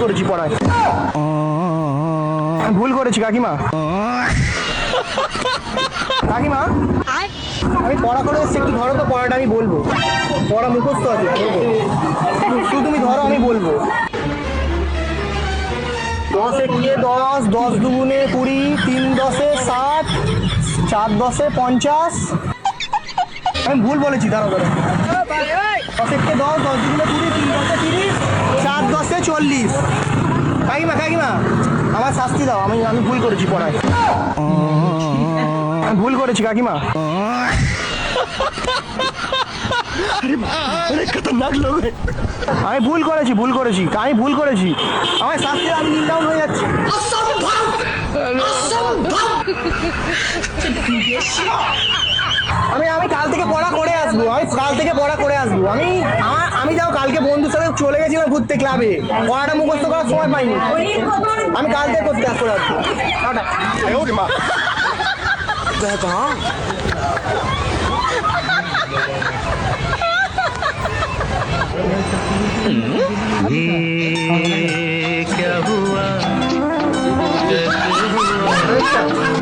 করেছি পড়ায়, আমি ভুল করেছি কাকিমা। কাকিমা আমি পড়া করে এসেছি, একটু ধরো তো পড়াটা, আমি বলবো। পড়া মুখস্থ আছে, বলবো। তুমি ধরো, আমি বলবো। 10 একে 10, 10 দুগুণে 20, 3 10-এ 60, 4 10-এ 50। আমি ভুল বলেছি, দাঁড়াও দাঁড়াও। 10 একে 10, 10 দুগুণে 20, 3 10-এ 30, 4 10-এ 40। কাকিমা কাকিমা আমার শাস্তি দাও, আমি ভুল করেছি পড়ায়, আমি ভুল করেছি কাকিমা। খতরনাক লোক, আমি ভুল করেছি, আমি ভুল করেছি। আমার শাস্তি দাও, আমি নীল ডাউন হয়ে যাচ্ছি। আমি কাল থেকে পড়া করে আসবো, আমি যাও কালকে বন্ধুর সাথে চলে গেছিলাম ঘুরতে ক্লাবে, পড়াটা মুখস্থ করার সময় পাইনি। আমি কাল থেকে করতে আসবো। ये क्या हुआ, कैसे हुआ?